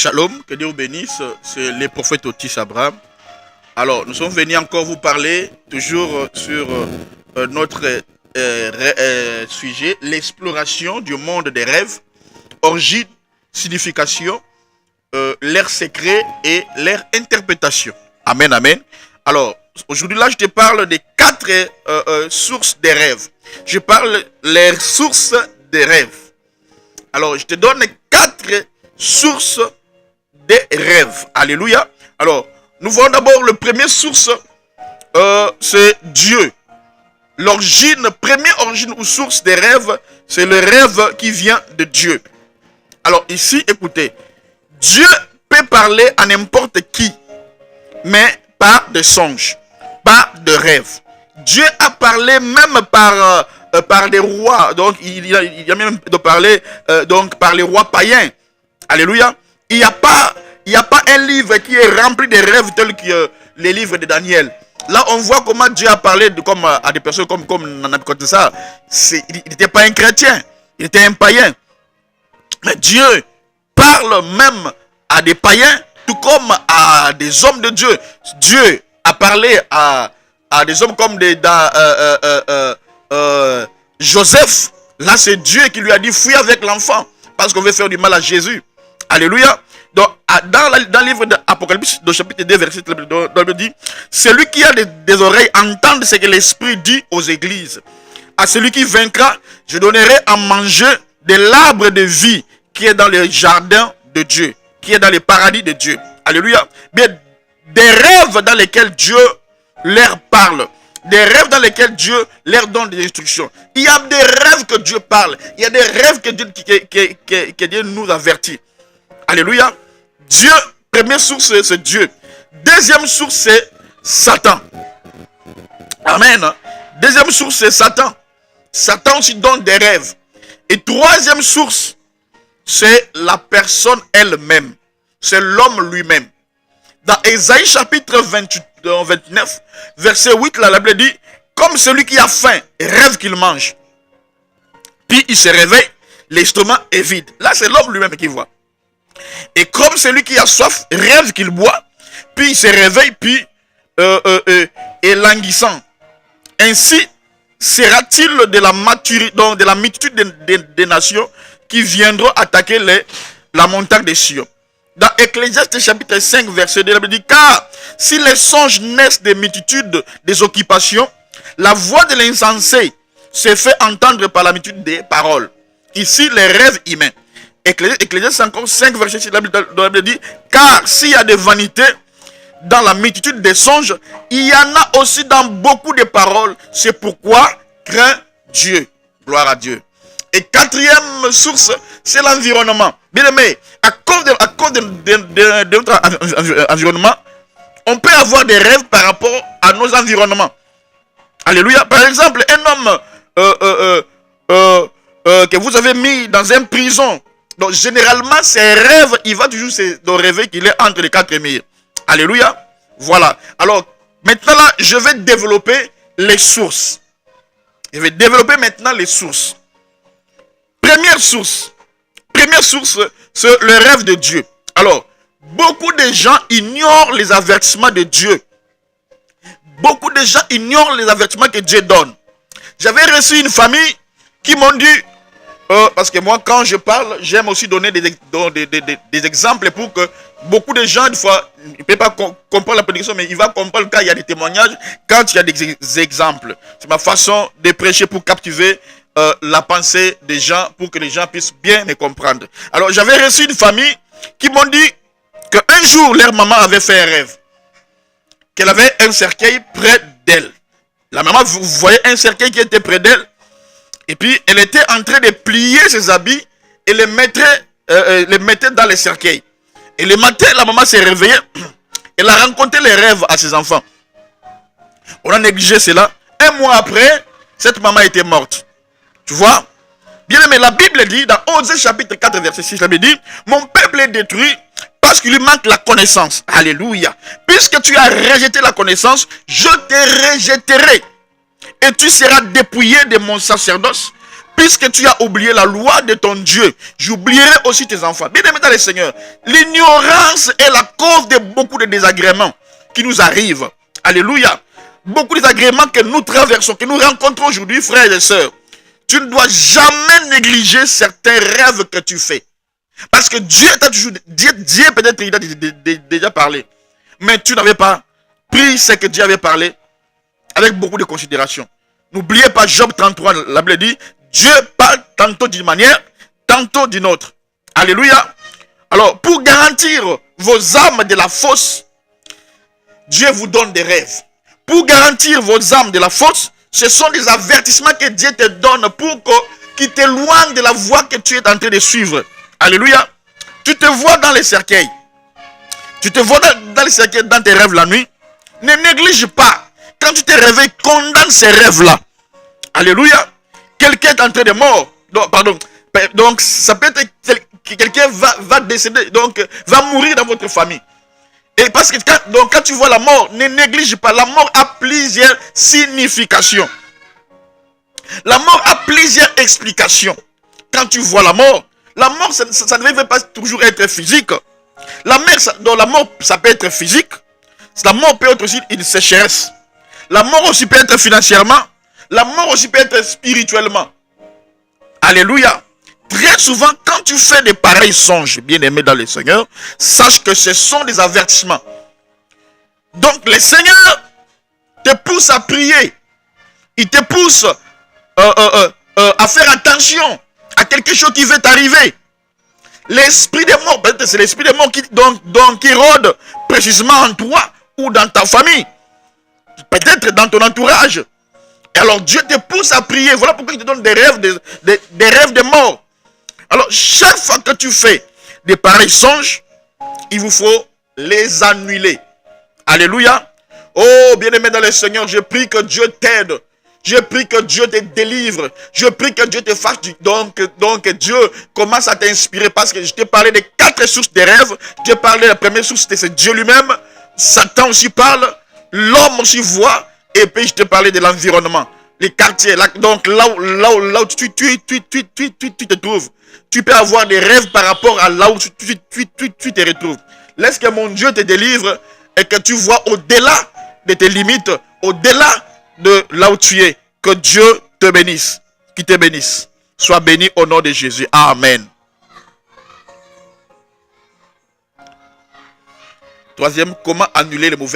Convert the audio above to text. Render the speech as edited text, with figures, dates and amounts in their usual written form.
Shalom, que Dieu vous bénisse, c'est le prophète Otis Abraham. Alors, nous sommes venus encore vous parler, toujours sur notre sujet, l'exploration du monde des rêves, origine, signification, leur secret et leur interprétation. Amen, amen. Alors, aujourd'hui là, je te parle des 4 sources des rêves. Je parle les sources des rêves. Alors, je te donne 4 sources des rêves. Alléluia. Alors, nous voyons d'abord le premier source, c'est Dieu. L'origine, première origine ou source des rêves, c'est le rêve qui vient de Dieu. Alors ici, écoutez, Dieu peut parler à n'importe qui, mais pas de songe, pas de rêve. Dieu a parlé même par des rois, donc il y a même de parler donc par les rois païens. Alléluia. Il n'y a pas un livre qui est rempli de rêves tels que les livres de Daniel. Là, on voit comment Dieu a parlé à des personnes comme Nabucodonosor. Il n'était pas un chrétien, il était un païen. Mais Dieu parle même à des païens, tout comme à des hommes de Dieu. Dieu a parlé à des hommes comme Joseph. Là, c'est Dieu qui lui a dit fuis avec l'enfant parce qu'on veut faire du mal à Jésus. Alléluia. Donc, dans le livre d'Apocalypse, au chapitre 2, verset 2, il dit celui qui a des oreilles entende ce que l'Esprit dit aux églises. À celui qui vaincra, je donnerai à manger de l'arbre de vie qui est dans le jardin de Dieu, qui est dans le paradis de Dieu. Alléluia. Bien, des rêves dans lesquels Dieu leur parle, des rêves dans lesquels Dieu leur donne des instructions. Il y a des rêves que Dieu parle, il y a des rêves que Dieu nous avertit. Alléluia. Dieu, première source, c'est Dieu. Deuxième source, c'est Satan. Amen. Deuxième source, c'est Satan. Satan aussi donne des rêves. Et troisième source, c'est la personne elle-même. C'est l'homme lui-même. Dans Ésaïe chapitre 29, verset 8, la Bible dit, comme celui qui a faim rêve qu'il mange. Puis il se réveille, l'estomac est vide. Là, c'est l'homme lui-même qui voit. Et comme celui qui a soif rêve qu'il boit, puis il se réveille, puis est languissant. Ainsi sera-t-il de la maturité, donc de la multitude des nations qui viendront attaquer la montagne des Sion. Dans Ecclésiaste chapitre 5, verset 2, il dit, car si les songes naissent des multitudes des occupations, la voix de l'insensé se fait entendre par la multitude des paroles. Ici, les rêves humains. Ecclésiaste 5, verset 6, la Bible dit, car s'il y a des vanités dans la multitude des songes, il y en a aussi dans beaucoup de paroles. C'est pourquoi crains Dieu. Gloire à Dieu. Et quatrième source, c'est l'environnement. Bien aimé, à cause de notre environnement, on peut avoir des rêves par rapport à nos environnements. Alléluia. Par exemple, un homme que vous avez mis dans une prison, donc généralement ses rêves, il va toujours se rêver qu'il est entre les 4 murs. Alléluia. Voilà. Alors maintenant là, je vais développer les sources. Je vais développer maintenant les sources. Première source, c'est le rêve de Dieu. Alors, beaucoup de gens ignorent les avertissements de Dieu. Beaucoup de gens ignorent les avertissements que Dieu donne. J'avais reçu une famille qui m'ont dit, parce que moi quand je parle, j'aime aussi donner des exemples pour que beaucoup de gens, des fois, ils ne peuvent pas comprendre la prédication, mais ils vont comprendre quand il y a des témoignages, quand il y a des exemples. C'est ma façon de prêcher pour captiver la pensée des gens, pour que les gens puissent bien me comprendre. Alors j'avais reçu une famille qui m'ont dit qu'un jour leur maman avait fait un rêve, qu'elle avait un cercueil près d'elle. La maman, vous voyez un cercueil qui était près d'elle, et puis elle était en train de plier ses habits et les mettait dans le cercueil. Et le matin, la maman s'est réveillée, elle a raconté les rêves à ses enfants. On a négligé cela. Un mois après, cette maman était morte. Tu vois? Bien aimé, la Bible dit dans Osée chapitre 4 verset 6, la Bible dit, mon peuple est détruit parce qu'il lui manque la connaissance. Alléluia. Puisque tu as rejeté la connaissance, je te rejetterai. Et tu seras dépouillé de mon sacerdoce puisque tu as oublié la loi de ton Dieu, j'oublierai aussi tes enfants. Bien aimé dans le Seigneur, l'ignorance est la cause de beaucoup de désagréments qui nous arrivent. Alléluia. Beaucoup de désagréments que nous traversons, que nous rencontrons aujourd'hui, frères et sœurs. Tu ne dois jamais négliger certains rêves que tu fais. Parce que Dieu t'a toujours dit, Dieu peut-être il a déjà parlé. Mais tu n'avais pas pris ce que Dieu avait parlé avec beaucoup de considération. N'oubliez pas Job 33, la Bible dit, Dieu parle tantôt d'une manière, tantôt d'une autre. Alléluia. Alors, pour garantir vos âmes de la fosse, Dieu vous donne des rêves. Pour garantir vos âmes de la fosse, ce sont des avertissements que Dieu te donne pour qu'il t'éloigne de la voie que tu es en train de suivre. Alléluia. Tu te vois dans les cercueils. Tu te vois dans les cercueils, dans tes rêves la nuit. Ne néglige pas. Quand tu te réveilles, condamne ces rêves-là. Alléluia. Quelqu'un est en train de mort. Donc, ça peut être que quelqu'un va décéder, donc va mourir dans votre famille. Et parce que quand tu vois la mort, ne néglige pas. La mort a plusieurs significations. La mort a plusieurs explications. Quand tu vois la mort, ça ne devait pas toujours être physique. La mort, ça peut être physique. La mort peut être aussi une sécheresse. La mort aussi peut être financièrement. La mort aussi peut être spirituellement. Alléluia. Très souvent, quand tu fais des pareils songes, bien aimés dans le Seigneur, sache que ce sont des avertissements. Donc, le Seigneur te pousse à prier. Il te pousse à faire attention à quelque chose qui veut t'arriver. L'esprit des morts, peut-être c'est l'esprit des morts qui rôde précisément en toi ou dans ta famille. Peut-être dans ton entourage. Et alors Dieu te pousse à prier. Voilà pourquoi il te donne des rêves de mort. Alors chaque fois que tu fais des pareils songes, il vous faut les annuler. Alléluia. Oh bien-aimé dans le Seigneur, je prie que Dieu t'aide. Je prie que Dieu te délivre. Je prie que Dieu te fasse donc Dieu commence à t'inspirer. Parce que je t'ai parlé des 4 sources des rêves. Je t'ai parlé de la première source, c'est Dieu lui-même. Satan aussi parle. L'homme aussi voit. Et puis je t'ai parlé de l'environnement. Les quartiers. Donc là où tu te trouves. Tu peux avoir des rêves par rapport à là où tu te retrouves. Laisse que mon Dieu te délivre. Et que tu vois au-delà de tes limites. Au-delà de là où tu es, que Dieu te bénisse, qu'il te bénisse. Sois béni au nom de Jésus. Amen. Troisième, comment annuler les mauvais